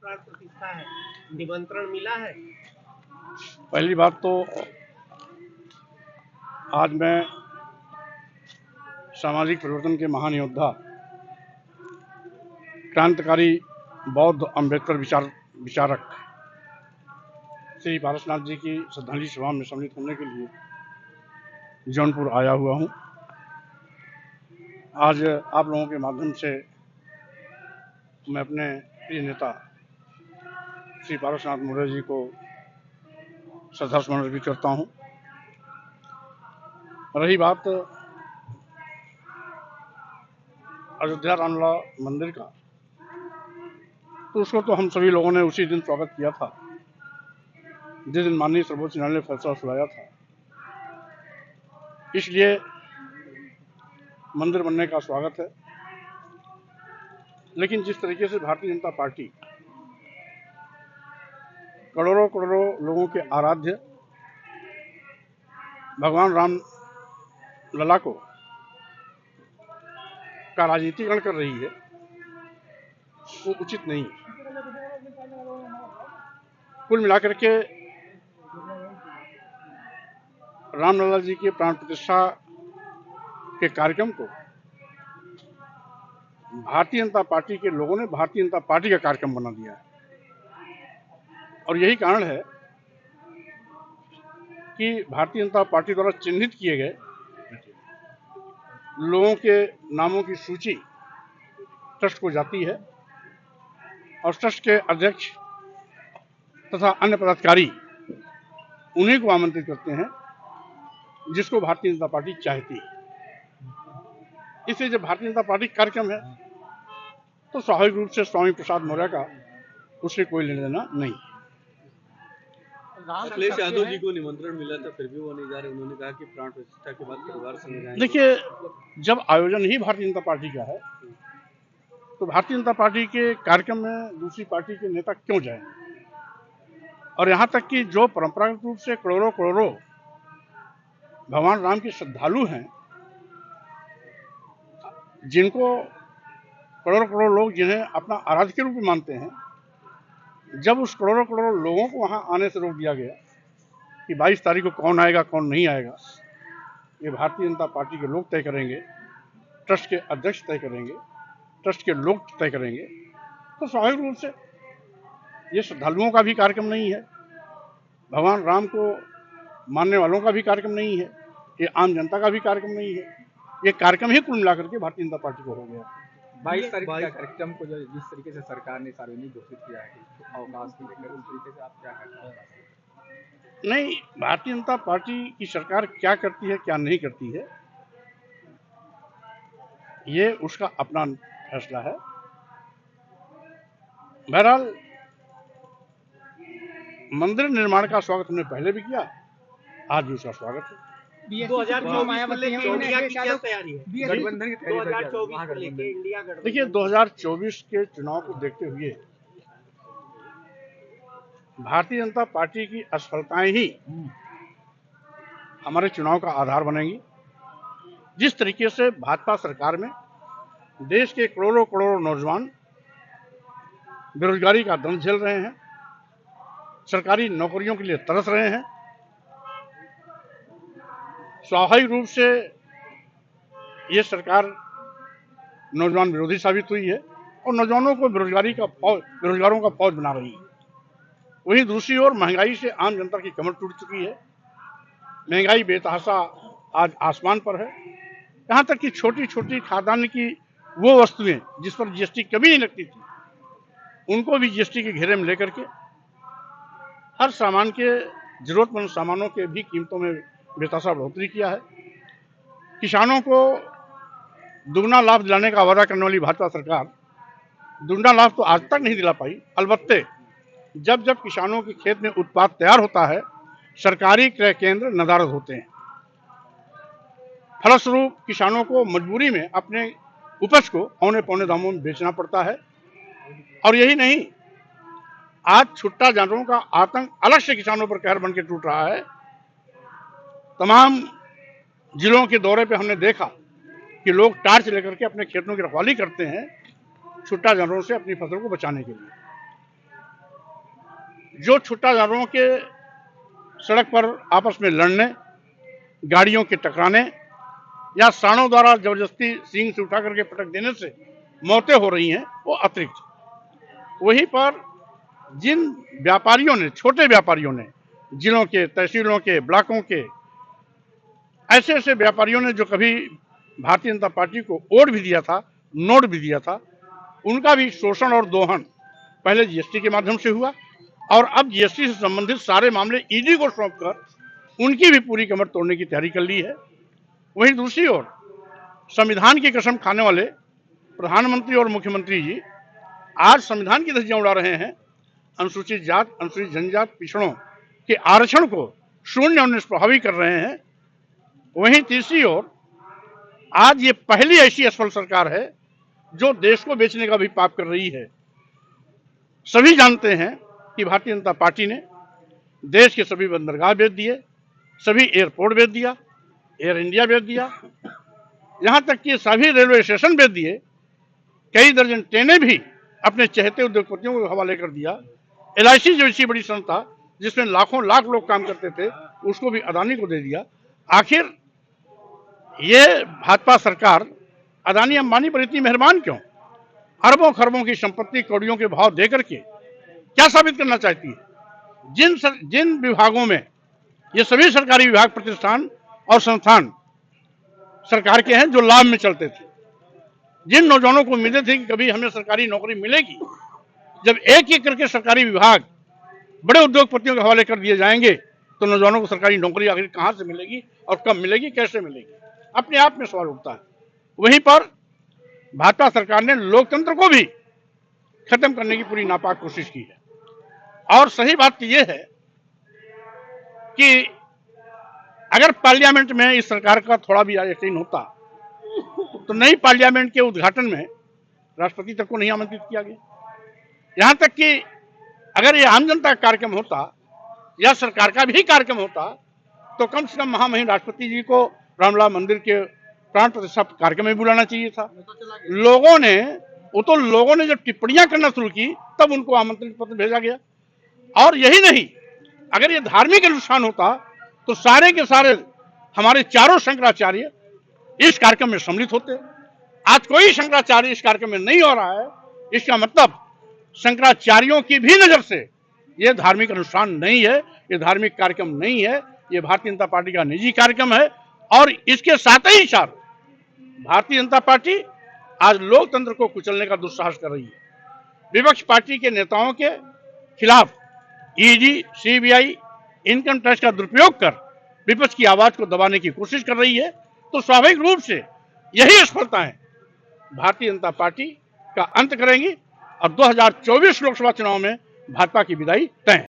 प्राण प्रतिष्ठा है, निमंत्रण मिला है? पहली बात तो आज मैं सामाजिक परिवर्तन के महान योद्धा क्रांतिकारी बौद्ध अम्बेडकर विचारक श्री पारसनाथ जी की श्रद्धांजलि सभा में सम्मिलित होने के लिए जौनपुर आया हुआ हूं। आज आप लोगों के माध्यम से मैं अपने प्रिय नेता श्री पारसनाथ मौर्य जी को श्रद्धासुमन अर्पित करता हूं। रही बात अयोध्या रामलला मंदिर का, तो उसको तो हम सभी लोगों ने उसी दिन स्वागत किया था जिस दिन माननीय सर्वोच्च न्यायालय ने फैसला सुनाया था। इसलिए मंदिर बनने का स्वागत है। लेकिन जिस तरीके से भारतीय जनता पार्टी करोड़ों करोड़ों लोगों के आराध्य भगवान राम लला को का राजनीतिकरण कर रही है, वो उचित नहीं है। कुल मिलाकर के रामलला जी के प्राण प्रतिष्ठा के कार्यक्रम को भारतीय जनता पार्टी के लोगों ने भारतीय जनता पार्टी का कार्यक्रम बना दिया है। और यही कारण है कि भारतीय जनता पार्टी द्वारा चिन्हित किए गए लोगों के नामों की सूची ट्रस्ट को जाती है और ट्रस्ट के अध्यक्ष तथा अन्य पदाधिकारी उन्हीं को आमंत्रित करते हैं जिसको भारतीय जनता पार्टी चाहती है। इसलिए जब भारतीय जनता पार्टी कार्यक्रम है तो स्वाभाविक रूप से स्वामी प्रसाद मौर्य का उससे कोई लेना देना नहीं। अखिलेश यादव जी को निमंत्रण मिला था, फिर भी वो नहीं जा रहे। उन्होंने कहा कि प्राण प्रतिष्ठा के बाद परिवार संग जाएंगे। देखिए, जब आयोजन ही भारतीय जनता पार्टी का है तो भारतीय जनता पार्टी के कार्यक्रम में दूसरी पार्टी के नेता क्यों जाएं? और यहाँ तक कि जो परंपरागत रूप से करोड़ों करोड़ों भगवान राम के श्रद्धालु हैं, जिनको करोड़ों करोड़ लोग जिन्हें अपना आराध्य के रूप में मानते हैं, जब उस करोड़ों करोड़ों लोगों को वहां आने से रोक दिया गया कि 22 तारीख को कौन आएगा कौन नहीं आएगा, ये भारतीय जनता पार्टी के लोग तय करेंगे, ट्रस्ट के अध्यक्ष तय करेंगे, ट्रस्ट के लोग तय करेंगे, तो स्वाभाविक रूप से ये श्रद्धालुओं का भी कार्यक्रम नहीं है, भगवान राम को मानने वालों का भी कार्यक्रम नहीं है, ये आम जनता का भी कार्यक्रम नहीं है। ये कार्यक्रम ही कुल मिलाकर के भारतीय जनता पार्टी को हो गया। 22 तारीख का कार्यक्रम को जिस तरीके से सरकार ने सार्वजनिक घोषित किया है अवकाश को लेकर, उस तरीके से आप क्या कहते हैं? नहीं, भारतीय जनता पार्टी की सरकार क्या करती है क्या नहीं करती है, ये उसका अपना फैसला है। बहरहाल मंदिर निर्माण का स्वागत हमने पहले भी किया, आज भी उसका स्वागत है। 2024 को लेकर इंडिया की क्या तैयारी है? गठबंधन की तैयारी 2024 को लेकर इंडिया गठबंधन। देखिए, 2024 के चुनाव को देखते हुए भारतीय जनता पार्टी की असफलताएं ही हमारे चुनाव का आधार बनेंगी। जिस तरीके से भाजपा सरकार में देश के करोड़ों करोड़ों नौजवान बेरोजगारी का दंड झेल रहे हैं, सरकारी नौकरियों के लिए तरस रहे हैं, स्वाभाविक रूप से ये सरकार नौजवान विरोधी साबित हुई है और नौजवानों को बेरोजगारों का फौज बना रही है। वहीं दूसरी ओर महंगाई से आम जनता की कमर टूट चुकी है। महंगाई बेतहाशा आज आसमान पर है। यहाँ तक कि छोटी छोटी खाद्यान्न की वो वस्तुएं जिस पर जीएसटी कभी नहीं लगती थी, उनको भी जीएसटी के घेरे में लेकर के हर सामान के जरूरतमंद सामानों के भी कीमतों में बेतहाशा बढ़ोतरी किया है। किसानों को दुगना लाभ दिलाने का वादा करने वाली भाजपा सरकार दुगना लाभ तो आज तक नहीं दिला पाई। अलबत्ते जब जब किसानों के खेत में उत्पाद तैयार होता है, सरकारी क्रय केंद्र नदारद होते हैं। फलस्वरूप किसानों को मजबूरी में अपने उपज को औने पौने दामों में बेचना पड़ता है। और यही नहीं, आज छुट्टा जानवरों का आतंक अलग से किसानों पर कहर बन के टूट रहा है। तमाम जिलों के दौरे पे हमने देखा कि लोग टार्च लेकर के अपने खेतों की रखवाली करते हैं छुट्टा जानवरों से अपनी फसल को बचाने के लिए। जो छुट्टादारों के सड़क पर आपस में लड़ने, गाड़ियों के टकराने या सांडों द्वारा जबरदस्ती सींग से उठा करके पटक देने से मौतें हो रही हैं, वो अतिरिक्त। वहीं पर जिन व्यापारियों ने, छोटे व्यापारियों ने, जिलों के, तहसीलों के, ब्लॉकों के, ऐसे ऐसे व्यापारियों ने जो कभी भारतीय जनता पार्टी को वोट भी दिया था, नोट भी दिया था, उनका भी शोषण और दोहन पहले जीएसटी के माध्यम से हुआ और अब जीएसटी से संबंधित सारे मामले ईडी को सौंपकर उनकी भी पूरी कमर तोड़ने की तैयारी कर ली है। वहीं दूसरी ओर संविधान की कसम खाने वाले प्रधानमंत्री और मुख्यमंत्री जी आज संविधान की धज्जियां उड़ा रहे हैं। अनुसूचित जात, अनुसूचित जनजात, पिछड़ों के आरक्षण को शून्य और निष्प्रभावी कर रहे हैं। वहीं तीसरी ओर आज ये पहली ऐसी असफल सरकार है जो देश को बेचने का भी पाप कर रही है। सभी जानते हैं कि भारतीय जनता पार्टी ने देश के सभी बंदरगाह बेच दिए, सभी एयरपोर्ट बेच दिया, एयर इंडिया बेच दिया, यहां तक कि सभी रेलवे स्टेशन बेच दिए, कई दर्जन ट्रेनें भी अपने चहेते उद्योगपतियों को हवाले कर दिया। एलआईसी जैसी बड़ी संस्था जिसमें लाखों लाख लोग काम करते थे, उसको भी अदानी को दे दिया। आखिर ये भाजपा सरकार अदानी अंबानी पर इतनी मेहरबान क्यों? अरबों खरबों की संपत्ति कौड़ियों के भाव दे करके क्या साबित करना चाहती है? जिन विभागों में ये सभी सरकारी विभाग, प्रतिष्ठान और संस्थान सरकार के हैं जो लाभ में चलते थे, जिन नौजवानों को उम्मीदें थी कि कभी हमें सरकारी नौकरी मिलेगी, जब एक एक करके सरकारी विभाग बड़े उद्योगपतियों के हवाले कर दिए जाएंगे तो नौजवानों को सरकारी नौकरी आखिर कहां से मिलेगी और कब मिलेगी, कैसे मिलेगी? अपने आप में सवाल उठता है। वहीं पर भाजपा सरकार ने लोकतंत्र को भी खत्म करने की पूरी नापाक कोशिश की है। और सही बात यह है कि अगर पार्लियामेंट में इस सरकार का थोड़ा भी यकीन होता तो नई पार्लियामेंट के उद्घाटन में राष्ट्रपति तक को नहीं आमंत्रित किया गया। यहां तक कि अगर ये आम जनता का कार्यक्रम होता या सरकार का भी कार्यक्रम होता तो कम से कम महामहिम राष्ट्रपति जी को रामलला मंदिर के प्राण प्रतिष्ठा कार्यक्रम में बुलाना चाहिए था। लोगों ने जब टिप्पणियां करना शुरू की तब उनको आमंत्रण पत्र भेजा गया। और यही नहीं, अगर ये धार्मिक अनुष्ठान होता तो सारे के सारे हमारे चारों शंकराचार्य इस कार्यक्रम में सम्मिलित होते। आज कोई शंकराचार्य इस कार्यक्रम में नहीं हो रहा है, इसका मतलब शंकराचार्यों की भी नजर से यह धार्मिक अनुष्ठान नहीं है, यह धार्मिक कार्यक्रम नहीं है, यह भारतीय जनता पार्टी का निजी कार्यक्रम है। और इसके साथ ही साथ भारतीय जनता पार्टी आज लोकतंत्र को कुचलने का दुस्साहस कर रही है। विपक्ष पार्टी के नेताओं के खिलाफ ईडी, सीबीआई, इनकम टैक्स का दुरुपयोग कर विपक्ष की आवाज को दबाने की कोशिश कर रही है। तो स्वाभाविक रूप से यही असफलताएं भारतीय जनता पार्टी का अंत करेंगी और 2024 लोकसभा चुनाव में भाजपा की विदाई तय है।